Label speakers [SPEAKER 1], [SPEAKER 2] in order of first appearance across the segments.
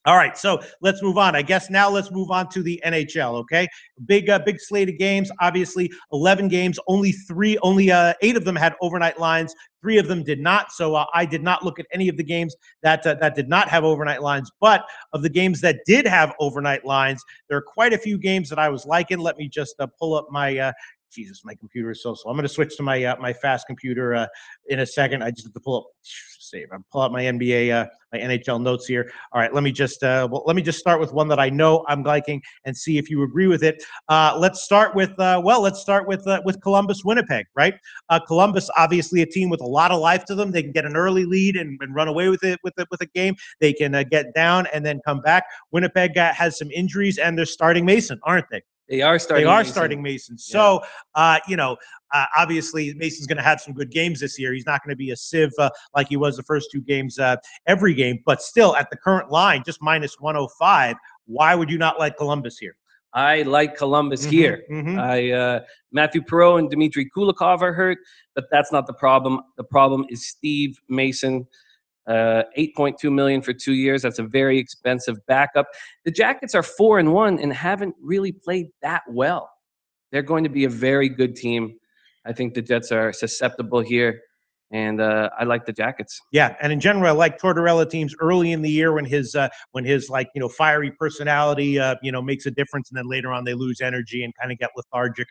[SPEAKER 1] All right, so let's move on. I guess now let's move on to the NHL. Okay, big slate of games. Obviously, 11 games. Only 8 of them had overnight lines. 3 of them did not. So I did not look at any of the games that did not have overnight lines. But of the games that did have overnight lines, there are quite a few games that I was liking. Let me just pull up my. Jesus, my computer is so slow. I'm going to switch to my my fast computer in a second. I just have to pull up. Save. I'm pull out my NBA, my NHL notes here. All right, let me just start with one that I know I'm liking and see if you agree with it. Let's start with Columbus, Winnipeg, right? Columbus, obviously a team with a lot of life to them. They can get an early lead and run away with it with a game. They can get down and then come back. Winnipeg has some injuries and they're starting Mason, aren't they?
[SPEAKER 2] They are starting
[SPEAKER 1] Mason. So, obviously, Mason's going to have some good games this year. He's not going to be a sieve like he was the first 2 games every game. But still, at the current line, just minus 105, why would you not like Columbus here?
[SPEAKER 2] I like Columbus here. Matthew Perreault and Dmitry Kulikov are hurt, but that's not the problem. The problem is Steve Mason. $8.2 million for 2 years. That's a very expensive backup. The Jackets are 4-1 and haven't really played that well. They're going to be a very good team. I think the Jets are susceptible here, and I like the Jackets.
[SPEAKER 1] Yeah, and in general, I like Tortorella teams early in the year when his fiery personality makes a difference, and then later on they lose energy and kind of get lethargic.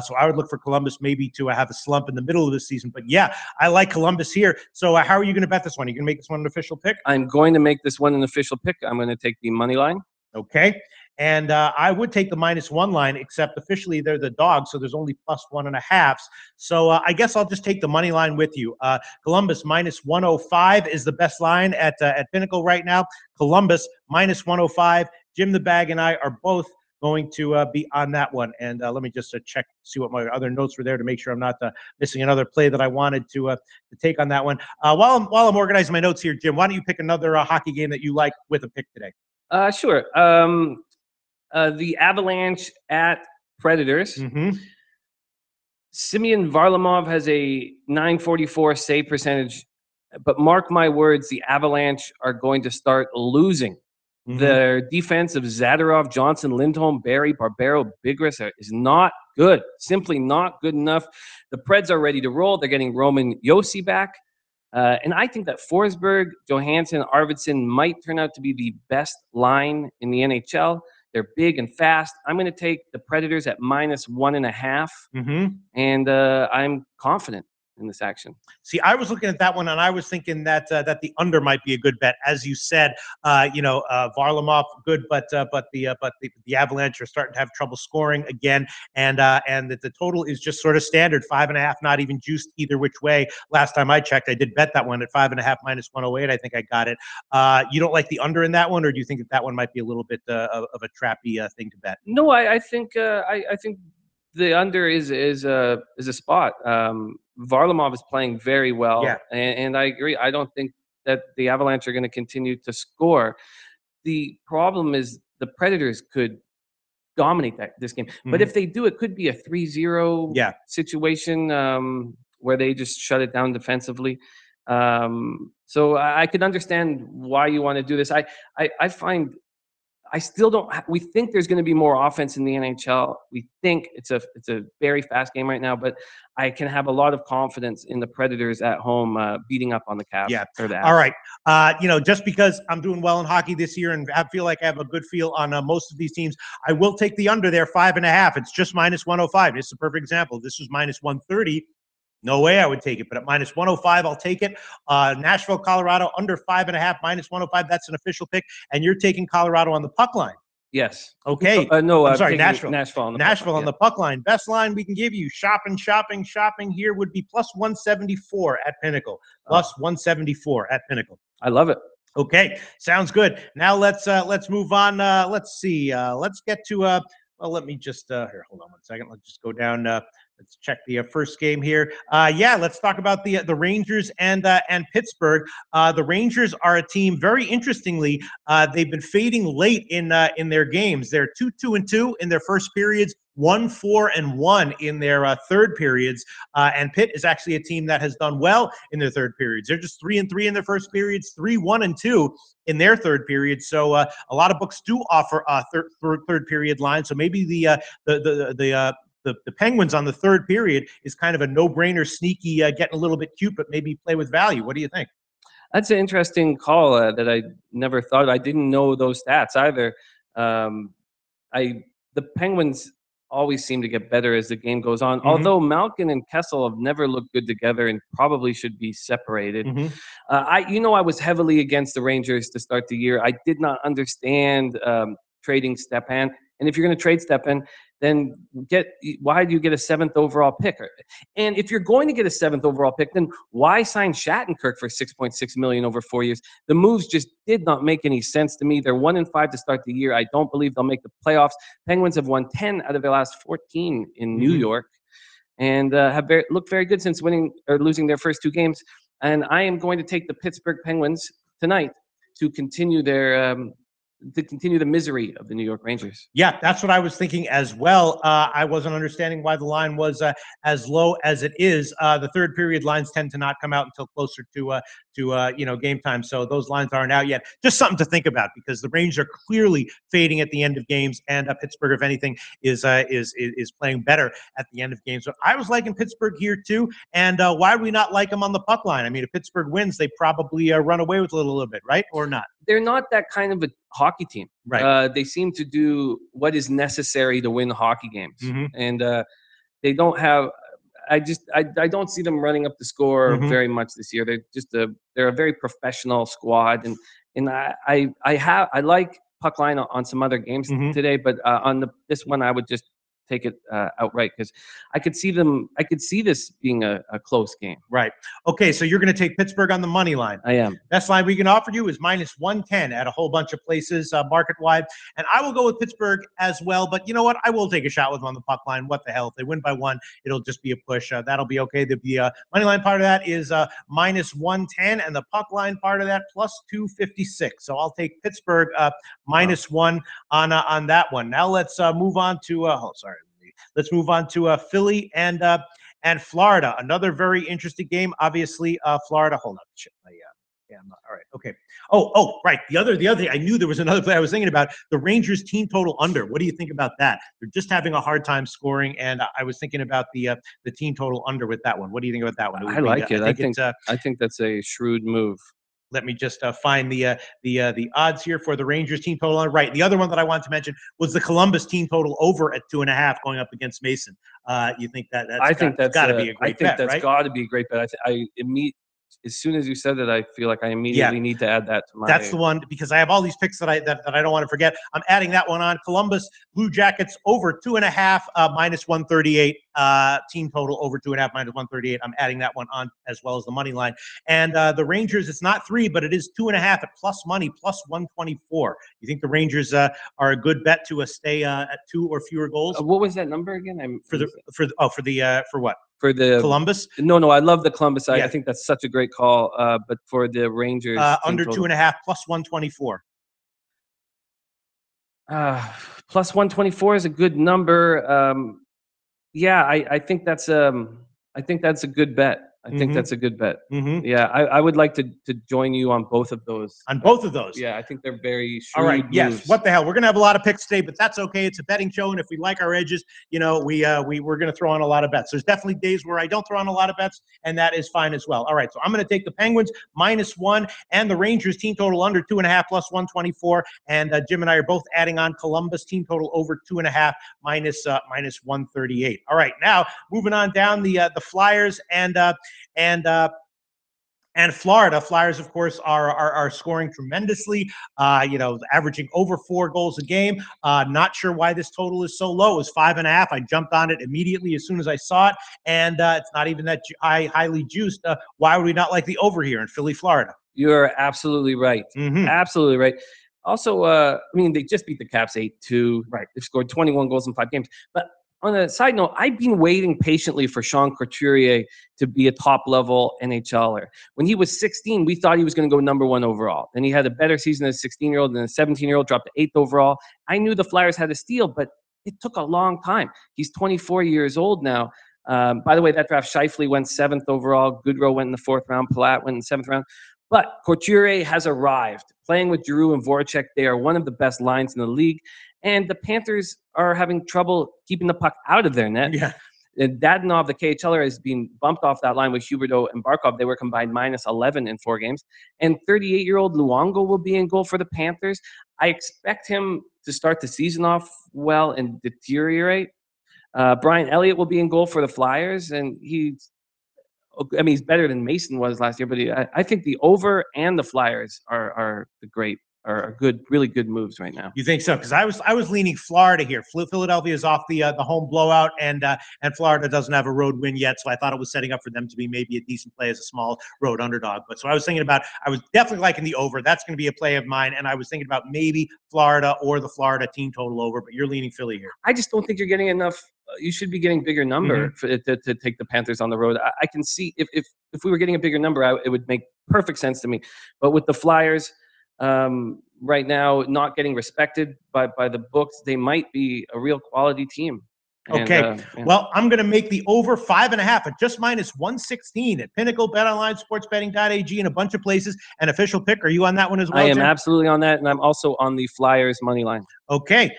[SPEAKER 1] So I would look for Columbus maybe to have a slump in the middle of the season. But yeah, I like Columbus here. So how are you going to bet this one? Are you going to make this one an official pick?
[SPEAKER 2] I'm going to make this one an official pick. I'm going to take the money line.
[SPEAKER 1] Okay. And I would take the -1 line, except officially they're the dogs, so there's only +1.5. So I guess I'll just take the money line with you. Columbus -105 is the best line at Pinnacle right now. Columbus -105. Jim the Bag and I are both going to be on that one. And let me just check, see what my other notes were there to make sure I'm not missing another play that I wanted to take on that one. While I'm organizing my notes here, Jim, why don't you pick another hockey game that you like with a pick today?
[SPEAKER 2] Sure. The Avalanche at Predators. Semyon Varlamov has a .944 save percentage, but mark my words, the Avalanche are going to start losing. Their defense of Zadorov, Johnson, Lindholm, Barry, Barbero, Bigras is not good. Simply not good enough. The Preds are ready to roll. They're getting Roman Josi back. And I think that Forsberg, Johansson, Arvidsson might turn out to be the best line in the NHL. They're big and fast. I'm going to take the Predators at -1.5, and I'm confident in this action.
[SPEAKER 1] See, I was looking at that one, and I was thinking that the under might be a good bet, as you said. Varlamov good, but the Avalanche are starting to have trouble scoring again, and that the total is just sort of standard 5.5, not even juiced either which way. Last time I checked, I did bet that one at 5.5 -108. I think I got it. You don't like the under in that one, or do you think that one might be a little bit of a trappy thing to bet?
[SPEAKER 2] No, I think the under is a spot. Varlamov is playing very well, and I agree. I don't think that the Avalanche are going to continue to score. The problem is the Predators could dominate this game, but if they do, it could be a 3-0 situation where they just shut it down defensively. So I could understand why you want to do this. I find. I still don't. We think there's going to be more offense in the NHL. We think it's a very fast game right now, but I can have a lot of confidence in the Predators at home beating up on the Caps.
[SPEAKER 1] Yeah.
[SPEAKER 2] Or the
[SPEAKER 1] All right. Just because I'm doing well in hockey this year and I feel like I have a good feel on most of these teams, I will take the under there 5.5. It's just -105. It's a perfect example. This was -130. No way I would take it, but at -105, I'll take it. Nashville, Colorado, under 5.5, -105. That's an official pick. And you're taking Colorado on the puck line.
[SPEAKER 2] Yes.
[SPEAKER 1] Okay.
[SPEAKER 2] No,
[SPEAKER 1] I'm sorry, Nashville.
[SPEAKER 2] Nashville
[SPEAKER 1] On the puck line. Best line we can give you. Shopping here would be +174 at Pinnacle. +174 at Pinnacle.
[SPEAKER 2] I love it.
[SPEAKER 1] Okay, sounds good. Now let's move on. Let's see. Let's get to. Well, let me just here. Hold on one second. Let's just go down Let's check the first game here. Yeah, let's talk about the Rangers and Pittsburgh. The Rangers are a team. Very interestingly, they've been fading late in their games. They're 2-2-2 in their first periods, 1-4-1 in their third periods. And Pitt is actually a team that has done well in their third periods. They're just 3-3 in their first periods, 3-1-2 in their third period. So a lot of books do offer third period lines. So maybe the Penguins on the third period is kind of a no-brainer, sneaky, getting a little bit cute, but maybe play with value. What do you think?
[SPEAKER 2] That's an interesting call that I never thought. I didn't know those stats either. The Penguins always seem to get better as the game goes on. Mm-hmm. Although Malkin and Kessel have never looked good together and probably should be separated. Mm-hmm. I was heavily against the Rangers to start the year. I did not understand trading Stepan. And if you're going to trade Stepan, then why do you get a 7th overall pick? And if you're going to get a 7th overall pick, then why sign Shattenkirk for $6.6 million over 4 years? The moves just did not make any sense to me. They're 1-5 to start the year. I don't believe they'll make the playoffs. Penguins have won 10 out of their last 14 in New York, and have looked very good since winning or losing their first 2 games. And I am going to take the Pittsburgh Penguins tonight to continue the misery of the New York Rangers.
[SPEAKER 1] Yeah, that's what I was thinking as well. I wasn't understanding why the line was as low as it is. The third period lines tend to not come out until closer to game time, so those lines aren't out yet. Just something to think about, because the Rangers are clearly fading at the end of games, and Pittsburgh, if anything, is playing better at the end of games. So I was liking Pittsburgh here too, and why would we not like them on the puck line? I mean, if Pittsburgh wins, they probably run away with a little bit, right, or not?
[SPEAKER 2] They're not that kind of a hockey team.
[SPEAKER 1] Right.
[SPEAKER 2] They seem to do what is necessary to win hockey games. Mm-hmm. And they don't have – I don't see them running up the score very much this year. They're just they're a very professional squad. And I like puck line on some other games today, but on this one I would just take it outright, because I could see this being a close game.
[SPEAKER 1] Right. Okay, so you're going to take Pittsburgh on the money line.
[SPEAKER 2] I am.
[SPEAKER 1] Best line we can offer you is -110 at a whole bunch of places market-wide. And I will go with Pittsburgh as well. But you know what? I will take a shot with them on the puck line. What the hell? If they win by 1, it'll just be a push. That'll be okay. The money line part of that is -110, and the puck line part of that +256. So I'll take Pittsburgh -1 on that one. Now let's move on to Let's move on to Philly and Florida. Another very interesting game. Obviously, Florida. Hold on. All right. Okay. Oh, right. The other thing, I knew there was another play I was thinking about. The Rangers team total under. What do you think about that? They're just having a hard time scoring, and I was thinking about the team total under with that one. What do you think about that one?
[SPEAKER 2] I like it. I think that's a shrewd move.
[SPEAKER 1] Let me just find the odds here for the Rangers team total. Right. The other one that I wanted to mention was the Columbus team total over at 2.5 going up against Mason. You think that's got to be a great bet, right? I think
[SPEAKER 2] that's got to be a great bet. As soon as you said that, I feel like I immediately need to add that to my.
[SPEAKER 1] That's the one, because I have all these picks that I don't want to forget. I'm adding that one on. Columbus Blue Jackets over 2.5 -138. Team total over 2.5 -138. I'm adding that one on, as well as the money line. And the Rangers, it's not 3, but it is 2.5 at plus money, +124. You think the Rangers are a good bet to stay at 2 or fewer goals?
[SPEAKER 2] What was that number again?
[SPEAKER 1] For what?
[SPEAKER 2] For the
[SPEAKER 1] Columbus?
[SPEAKER 2] No, I love the Columbus. I think that's such a great call. But for the Rangers,
[SPEAKER 1] under 2.5 +124.
[SPEAKER 2] +124 is a good number. Yeah, I think that's a good bet. I think that's a good bet. Yeah, I would like to join you on both of those.
[SPEAKER 1] On both of those?
[SPEAKER 2] Yeah, I think they're very shrewd
[SPEAKER 1] All right,
[SPEAKER 2] moves.
[SPEAKER 1] yes. What the hell? We're going to have a lot of picks today, but that's okay. It's a betting show, and if we like our edges, we're going to throw on a lot of bets. There's definitely days where I don't throw on a lot of bets, and that is fine as well. All right, so I'm going to take the Penguins -1 and the Rangers team total under 2.5 +124, and Jim and I are both adding on Columbus team total over 2.5 -138. All right, now moving on down the Flyers and Florida. Flyers, of course, are scoring tremendously, averaging over 4 goals a game. Not sure why this total is so low. It was 5.5. I jumped on it immediately as soon as I saw it, and it's not even that highly juiced. Why would we not like the over here in Philly, Florida?
[SPEAKER 2] You're absolutely right. Absolutely right. Also, they just beat the Caps 8-2.
[SPEAKER 1] Right.
[SPEAKER 2] They've scored 21 goals in 5 games. But On a side note, I've been waiting patiently for Sean Couturier to be a top-level NHLer. When he was 16, we thought he was going to go number 1 overall. Then he had a better season as a 16-year-old, and a 17-year-old dropped to 8th overall. I knew the Flyers had a steal, but it took a long time. He's 24 years old now. By the way, that draft, Scheifele went 7th overall. Goodrow went in the 4th round. Palat went in the 7th round. But Couturier has arrived. Playing with Giroux and Voracek, they are one of the best lines in the league. And the Panthers are having trouble keeping the puck out of their net.
[SPEAKER 1] Yeah.
[SPEAKER 2] Dadonov, the KHLer, has been bumped off that line with Huberdeau and Barkov. They were combined -11 in 4 games. And 38-year-old Luongo will be in goal for the Panthers. I expect him to start the season off well and deteriorate. Brian Elliott will be in goal for the Flyers, and he's better than Mason was last year. But I think the over and the Flyers are good, really good moves right now.
[SPEAKER 1] You think so? Because I was leaning Florida here. Philadelphia is off the home blowout, and Florida doesn't have a road win yet, so I thought it was setting up for them to be maybe a decent play as a small road underdog. But so I was thinking about, I was definitely liking the over. That's going to be a play of mine, and I was thinking about maybe Florida or the Florida team total over. But you're leaning Philly here.
[SPEAKER 2] I just don't think you're getting enough. You should be getting bigger number to take the Panthers on the road. I can see if we were getting a bigger number, it would make perfect sense to me. But with the Flyers, right now not getting respected by the books, they might be a real quality team.
[SPEAKER 1] Okay. Well, I'm going to make the over 5.5 at just -116 at Pinnacle, BetOnline, SportsBetting.ag, and a bunch of places. An official pick. Are you on that one as well,
[SPEAKER 2] I am
[SPEAKER 1] Jim?
[SPEAKER 2] Absolutely on that, and I'm also on the Flyers money line.
[SPEAKER 1] Okay.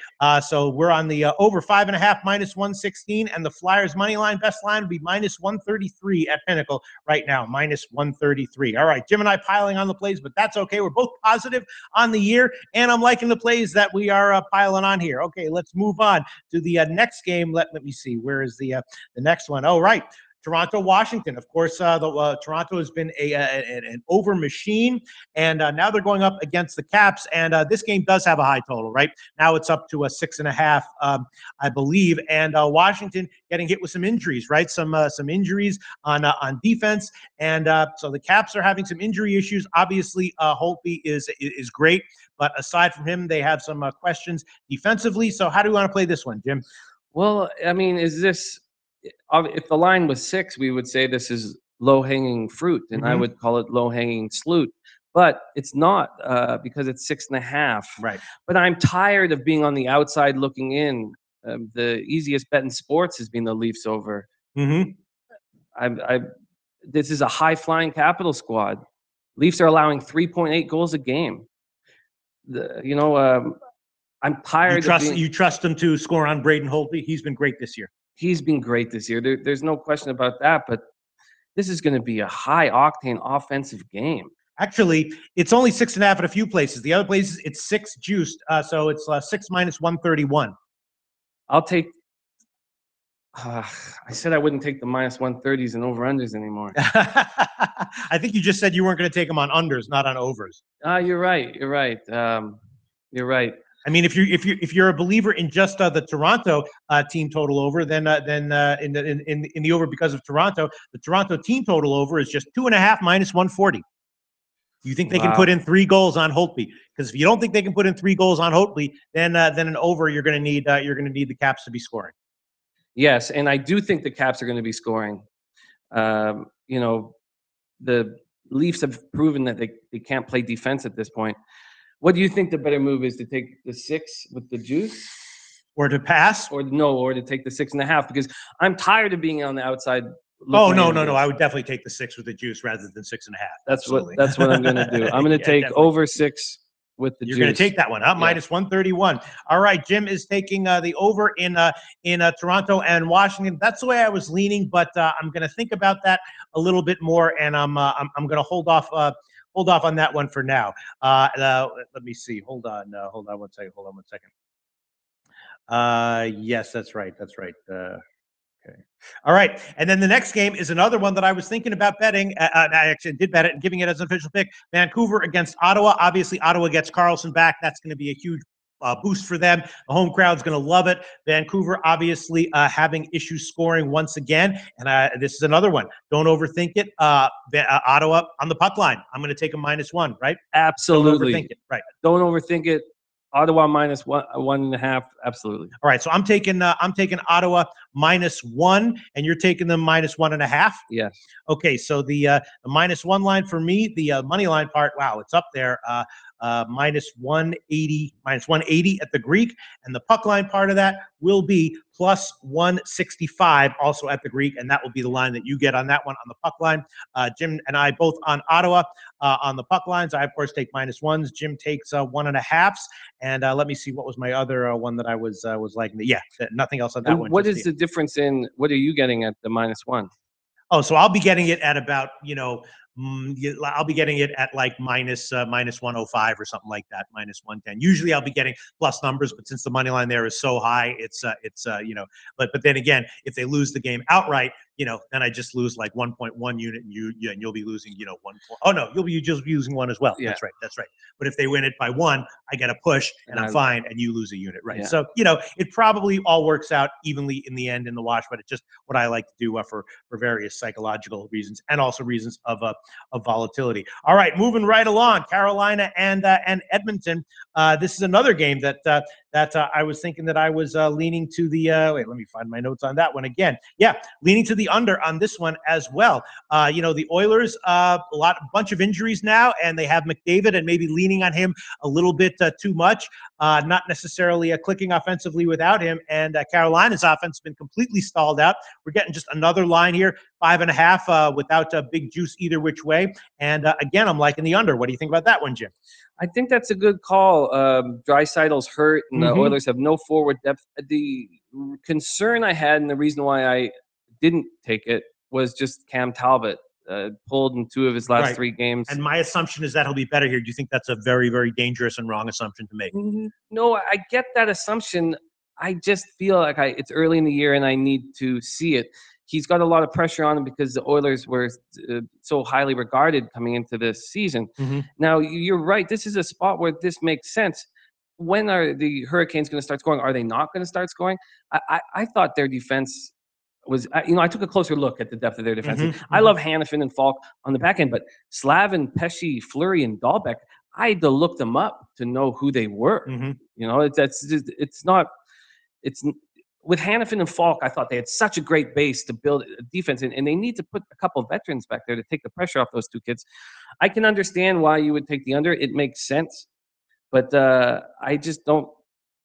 [SPEAKER 1] So we're on the over 5.5 -116, and the Flyers money line. Best line would be -133 at Pinnacle right now, -133. All right, Jim and I piling on the plays, but that's okay. We're both positive on the year, and I'm liking the plays that we are piling on here. Okay, let's move on to the next game. Let me see. Where is the next one? Oh, right. Toronto, Washington. Of course, Toronto has been an over machine, and now they're going up against the Caps. And this game does have a high total, right? Now it's up to a 6.5, I believe. And Washington getting hit with some injuries, right? Some injuries on defense, and so the Caps are having some injury issues. Obviously, Holtby is great, but aside from him, they have some questions defensively. So how do you want to play this one, Jim?
[SPEAKER 2] Well, I mean, is this? If the line was 6, we would say this is low-hanging fruit, and I would call it low-hanging sloot. But it's not because it's 6.5.
[SPEAKER 1] Right.
[SPEAKER 2] But I'm tired of being on the outside looking in. The easiest bet in sports has been the Leafs over. This is a high-flying Capital squad. Leafs are allowing 3.8 goals a game. I'm tired.
[SPEAKER 1] You trust him to score on Braden Holtby? He's been great this year.
[SPEAKER 2] He's been great this year. There's no question about that. But this is going to be a high-octane offensive game.
[SPEAKER 1] Actually, it's only 6.5 at a few places. The other places, it's 6 juiced. So it's 6 -131.
[SPEAKER 2] I'll take. I said I wouldn't take the -130s and over-unders anymore.
[SPEAKER 1] I think you just said you weren't going to take them on unders, not on overs.
[SPEAKER 2] You're right. You're right. You're right.
[SPEAKER 1] I mean, if you're a believer in just the Toronto team total over, then in the over because of Toronto, the Toronto team total over is just 2.5 -140. You think they can put in 3 goals on Holtby? Because if you don't think they can put in 3 goals on Holtby, then an over you're going to need the Caps to be scoring.
[SPEAKER 2] Yes, and I do think the Caps are going to be scoring. The Leafs have proven that they can't play defense at this point. What do you think the better move is, to take the 6 with the juice?
[SPEAKER 1] Or to pass?
[SPEAKER 2] Or to take the 6.5? Because I'm tired of being on the outside.
[SPEAKER 1] Oh, no. I would definitely take the 6 with the juice rather than 6.5.
[SPEAKER 2] That's what I'm going to do. I'm going to take definitely. Over 6 with the juice.
[SPEAKER 1] You're going to take that one, huh? Yeah. -131. All right, Jim is taking the over in Toronto and Washington. That's the way I was leaning, but I'm going to think about that a little bit more, and I'm going to hold off on that one for now. Let me see. Hold on one second. Yes, that's right. Okay. All right. And then the next game is another one that I was thinking about betting. I actually did bet it and giving it as an official pick. Vancouver against Ottawa. Obviously, Ottawa gets Carlson back. That's going to be a huge boost for them. The home crowd's going to love it. Vancouver obviously having issues scoring once again. And this is another one. Don't overthink it. Ottawa on the puck line. I'm going to take a -1, right?
[SPEAKER 2] Absolutely.
[SPEAKER 1] Don't overthink it. Right.
[SPEAKER 2] Don't overthink it. Ottawa minus 1.5. Absolutely.
[SPEAKER 1] All right, so I'm taking Ottawa -1, and you're taking them -1.5.
[SPEAKER 2] Yes.
[SPEAKER 1] Okay, so the -1 line for me, the money line part, wow, it's up there. -180 at the Greek, and the puck line part of that will be +165 also at the Greek, and that will be the line that you get on that one on the puck line. Jim and I both on Ottawa on the puck lines. I of course take -1s. Jim takes 1.5s, and let me see what was my other one that I was liking. Yeah, nothing else on that one.
[SPEAKER 2] What is the difference in what are you getting at the -1?
[SPEAKER 1] Oh, so I'll be getting it at about, I'll be getting it at like minus 105 or something like that, -110. Usually I'll be getting plus numbers, but since the money line there is so high, but then again, if they lose the game outright, then I just lose like 1.1 unit, and you'll be losing, 1. Oh no, you'll be just using 1 as well. Yeah. That's right. But if they win it by 1, I get a push, and I'm fine, and you lose a unit, right? Yeah. So it probably all works out evenly in the end in the wash, but it's just what I like to do for various psychological reasons and also reasons of volatility. All right, moving right along, Carolina and Edmonton. This is another game that I was thinking that I was leaning to the wait, let me find my notes on that one again. Yeah, leaning to the under on this one as well. The Oilers, bunch of injuries now, and they have McDavid, and maybe leaning on him a little bit too much. Not necessarily clicking offensively without him, and Carolina's offense has been completely stalled out. We're getting just another line here, 5.5 without big juice either which way. And again, I'm liking the under. What do you think about that one, Jim?
[SPEAKER 2] I think that's a good call. Draisaitl's hurt, and the Oilers have no forward depth. The concern I had, and the reason why I didn't take it, was just Cam Talbot. Pulled in 2 of his last 3 games.
[SPEAKER 1] And my assumption is that he'll be better here. Do you think that's a very, very dangerous and wrong assumption to make?
[SPEAKER 2] No, I get that assumption. I just feel like it's early in the year and I need to see it. He's got a lot of pressure on him because the Oilers were so highly regarded coming into this season. Now, you're right. This is a spot where this makes sense. When are the Hurricanes going to start scoring? Are they not going to start scoring? I thought their defense was, I took a closer look at the depth of their defense. I love Hanifin and Falk on the back end, but Slavin, Pesce, Fleury, and Dahlbeck, I had to look them up to know who they were. It's not with Hanifin and Falk. I thought they had such a great base to build a defense, and they need to put a couple of veterans back there to take the pressure off those 2 kids. I can understand why you would take the under. It makes sense, but I just don't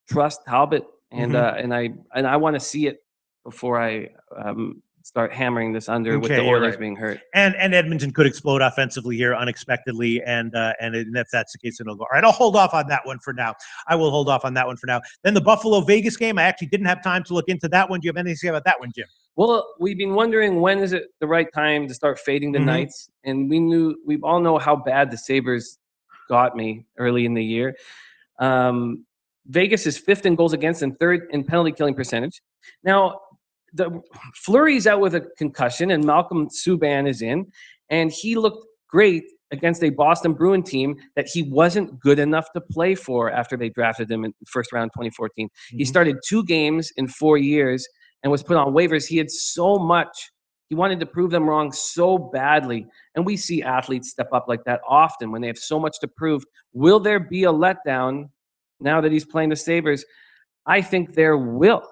[SPEAKER 2] trust Talbot, and I want to see it before I start hammering this under with the Oilers being hurt.
[SPEAKER 1] And Edmonton could explode offensively here unexpectedly, and if that's the case, it'll go. All right, I'll hold off on that one for now. I will hold off on that one for now. Then the Buffalo-Vegas game, I actually didn't have time to look into that one. Do you have anything to say about that one, Jim?
[SPEAKER 2] Well, we've been wondering when is it the right time to start fading the Knights, and we all know how bad the Sabres got me early in the year. Vegas is 5th in goals against and 3rd in penalty killing percentage. Now, the Fleury's out with a concussion, and Malcolm Subban is in, and he looked great against a Boston Bruin team that he wasn't good enough to play for after they drafted him in the first round 2014. He started 2 games in 4 years and was put on waivers. He had so much. He wanted to prove them wrong so badly, and we see athletes step up like that often when they have so much to prove. Will there be a letdown now that he's playing the Sabres? I think there will.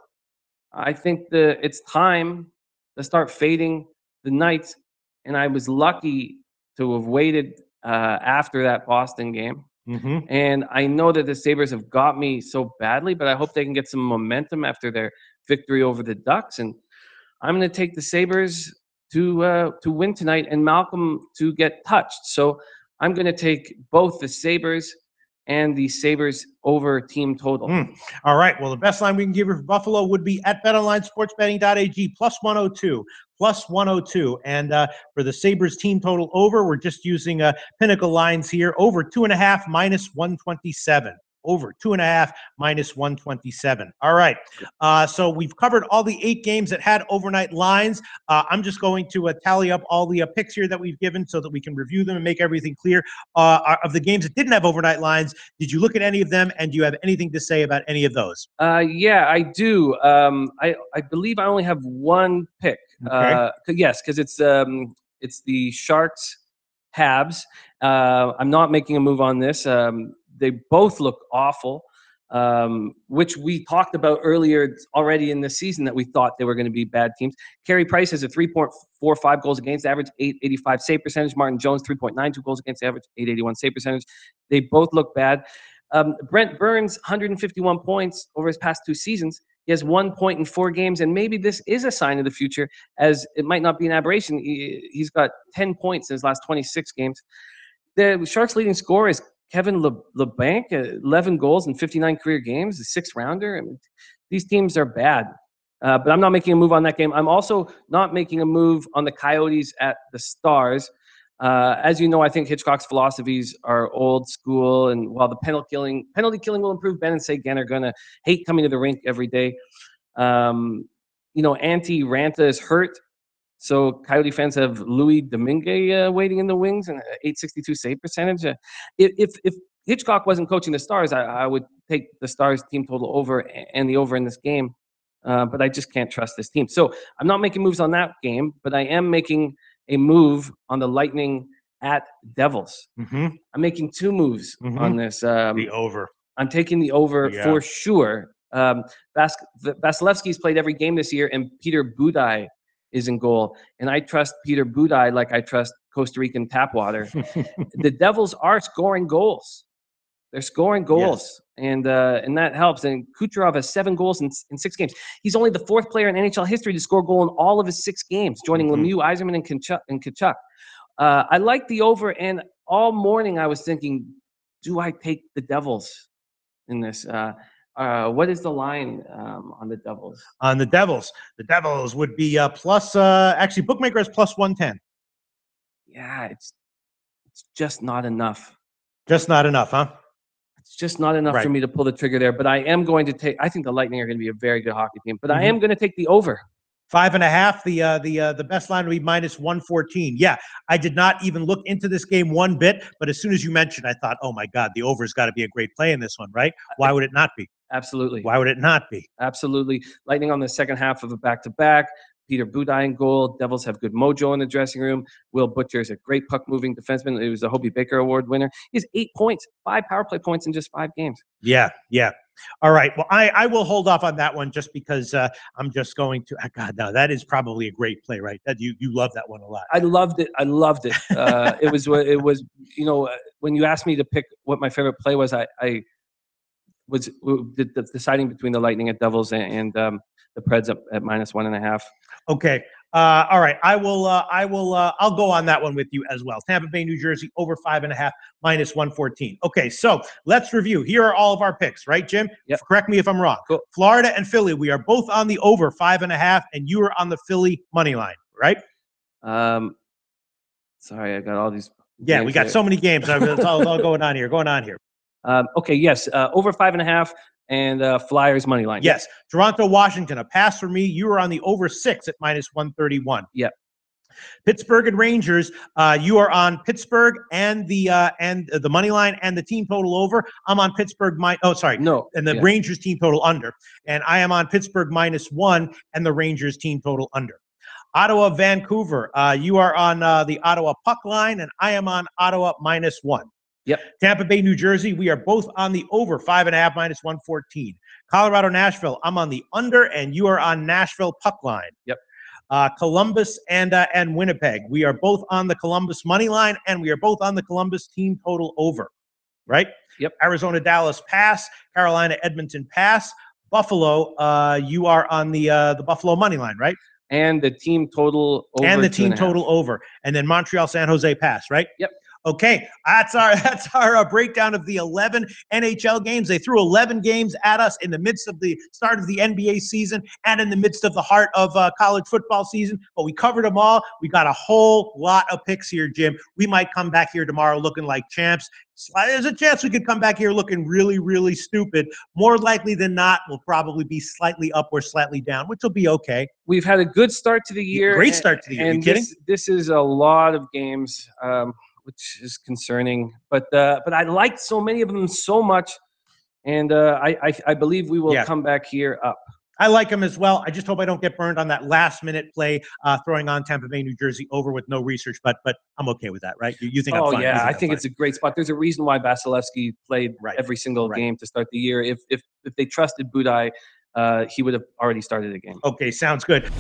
[SPEAKER 2] I think it's time to start fading the Knights, and I was lucky to have waited after that Boston game. And I know that the Sabres have got me so badly, but I hope they can get some momentum after their victory over the Ducks. And I'm going to take the Sabres to win tonight and Malcolm to get touched. So I'm going to take both the Sabres and the Sabres over team total.
[SPEAKER 1] All right. Well, the best line we can give you for Buffalo would be at betonlinesportsbetting.ag +102. +102. And for the Sabres team total over, we're just using Pinnacle lines here. Over 2.5 -127. Over 2.5 -127. All right. So we've covered all the 8 games that had overnight lines. I'm just going to tally up all the picks here that we've given so that we can review them and make everything clear. Of the games that didn't have overnight lines, did you look at any of them, and do you have anything to say about any of those?
[SPEAKER 2] Yeah, I do. I believe I only have 1 pick.
[SPEAKER 1] Okay.
[SPEAKER 2] Yes, because it's the Sharks Habs. I'm not making a move on this. They both look awful. which we talked about earlier already in the season that we thought they were going to be bad teams. Carey Price has a 3.45 goals against average, 885 save percentage. Martin Jones, 3.92 goals against average, 881 save percentage. They both look bad. Brent Burns, 151 points over his past 2 seasons. He has 1 point in 4 games, and maybe this is a sign of the future, as it might not be an aberration. He's got 10 points in his last 26 games. The Sharks' leading scorer is Kevin LeBanc, 11 goals in 59 career games, a 6th-rounder. I mean, these teams are bad, but I'm not making a move on that game. I'm also not making a move on the Coyotes at the Stars. As you know, I think Hitchcock's philosophies are old school, and while the penalty killing will improve, Ben and Seguin are going to hate coming to the rink every day. Antti Ranta is hurt, so Coyote fans have Louis Domingue waiting in the wings and 862 save percentage. If Hitchcock wasn't coaching the Stars, I would take the Stars team total over and the over in this game, but I just can't trust this team. So I'm not making moves on that game, but I am making a move on the Lightning at Devils.
[SPEAKER 1] Mm-hmm.
[SPEAKER 2] I'm making 2 moves on this.
[SPEAKER 1] The over.
[SPEAKER 2] I'm taking the over for sure. Vasilevsky's played every game this year, and Peter Budaj is in goal. And I trust Peter Budaj like I trust Costa Rican tap water. The Devils are scoring goals. They're scoring goals, and that helps. And Kucherov has 7 goals in 6 games. He's only the 4th player in NHL history to score a goal in all of his 6 games, joining Lemieux, Yzerman, and Tkachuk. I like the over, and all morning I was thinking, do I take the Devils in this? What is the line on the Devils?
[SPEAKER 1] On the Devils would be plus. Actually, bookmaker is plus 110.
[SPEAKER 2] Yeah, it's just not enough.
[SPEAKER 1] Just not enough, huh?
[SPEAKER 2] It's just not enough for me to pull the trigger there. But I am going to take. I think the Lightning are going to be a very good hockey team. But I am going to take the over.
[SPEAKER 1] 5.5. The best line would be minus 114. Yeah, I did not even look into this game one bit. But as soon as you mentioned, I thought, oh my God, the over's got to be a great play in this one, right? Why would it not be?
[SPEAKER 2] Absolutely.
[SPEAKER 1] Why would it not be?
[SPEAKER 2] Absolutely. Lightning on the second half of a back-to-back. Peter Budaj in goal. Devils have good mojo in the dressing room. Will Butcher is a great puck-moving defenseman. He was a Hobey Baker Award winner. He has 8 points, 5 power play points in just 5 games.
[SPEAKER 1] Yeah. All right. Well, I will hold off on that one just because I'm just going to. God, no, that is probably a great play, right? That you love that one a lot.
[SPEAKER 2] I loved it. It was. When you asked me to pick what my favorite play was, I was deciding between the Lightning at Devils and the Preds at minus 1.5.
[SPEAKER 1] Okay. All right. I'll go on that one with you as well. Tampa Bay, New Jersey, over 5.5, minus 114. Okay. So let's review. Here are all of our picks, right, Jim?
[SPEAKER 2] Yep.
[SPEAKER 1] Correct me if I'm wrong.
[SPEAKER 2] Cool.
[SPEAKER 1] Florida and Philly, we are both on the over 5.5, and you are on the Philly money line, right?
[SPEAKER 2] Sorry, I got all these.
[SPEAKER 1] Yeah, we got so many games. It's all going on here.
[SPEAKER 2] Okay. Yes. Over 5.5. And Flyers money line.
[SPEAKER 1] Yes. Toronto, Washington, a pass for me. You are on the over 6 at minus 131.
[SPEAKER 2] Yep.
[SPEAKER 1] Pittsburgh and Rangers, you are on Pittsburgh and the money line and the team total over. I'm on Pittsburgh and the Rangers team total under. And I am on Pittsburgh minus 1 and the Rangers team total under. Ottawa, Vancouver, you are on the Ottawa puck line, and I am on Ottawa minus 1.
[SPEAKER 2] Yep.
[SPEAKER 1] Tampa Bay, New Jersey, we are both on the over 5.5, minus 114. Colorado, Nashville, I'm on the under, and you are on Nashville puck line.
[SPEAKER 2] Yep.
[SPEAKER 1] Columbus and Winnipeg, we are both on the Columbus money line, and we are both on the Columbus team total over. Right?
[SPEAKER 2] Yep.
[SPEAKER 1] Arizona, Dallas pass. Carolina, Edmonton pass. Buffalo, you are on the Buffalo money line, right?
[SPEAKER 2] And the team total over.
[SPEAKER 1] And the team total over. And then Montreal, San Jose pass, right?
[SPEAKER 2] Yep.
[SPEAKER 1] Okay, that's our breakdown of the 11 NHL games. They threw 11 games at us in the midst of the start of the NBA season and in the midst of the heart of college football season, but we covered them all. We got a whole lot of picks here, Jim. We might come back here tomorrow looking like champs. There's a chance we could come back here looking really, really stupid. More likely than not, we'll probably be slightly up or slightly down, which will be okay.
[SPEAKER 2] We've had a good start to the year.
[SPEAKER 1] Great start to the year. Are you kidding?
[SPEAKER 2] This is a lot of games. Which is concerning, but I liked so many of them so much, and I believe we will come back here up.
[SPEAKER 1] I like him as well. I just hope I don't get burned on that last-minute play, throwing on Tampa Bay, New Jersey over with no research. But I'm okay with that, right? You think I'm fine?
[SPEAKER 2] Yeah, I
[SPEAKER 1] I'm
[SPEAKER 2] think
[SPEAKER 1] fine.
[SPEAKER 2] it's a great spot. There's a reason why Vasilevsky played every single game to start the year. If they trusted Budaj, he would have already started the game.
[SPEAKER 1] Okay, sounds good.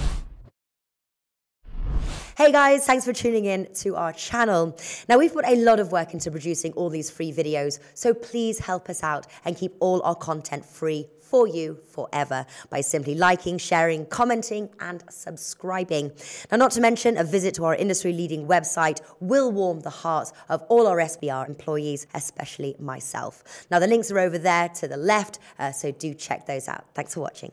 [SPEAKER 3] Hey guys, thanks for tuning in to our channel. Now, we've put a lot of work into producing all these free videos, so please help us out and keep all our content free for you forever by simply liking, sharing, commenting, and subscribing. Now, not to mention, a visit to our industry-leading website will warm the hearts of all our SBR employees, especially myself. Now, the links are over there to the left, so do check those out. Thanks for watching.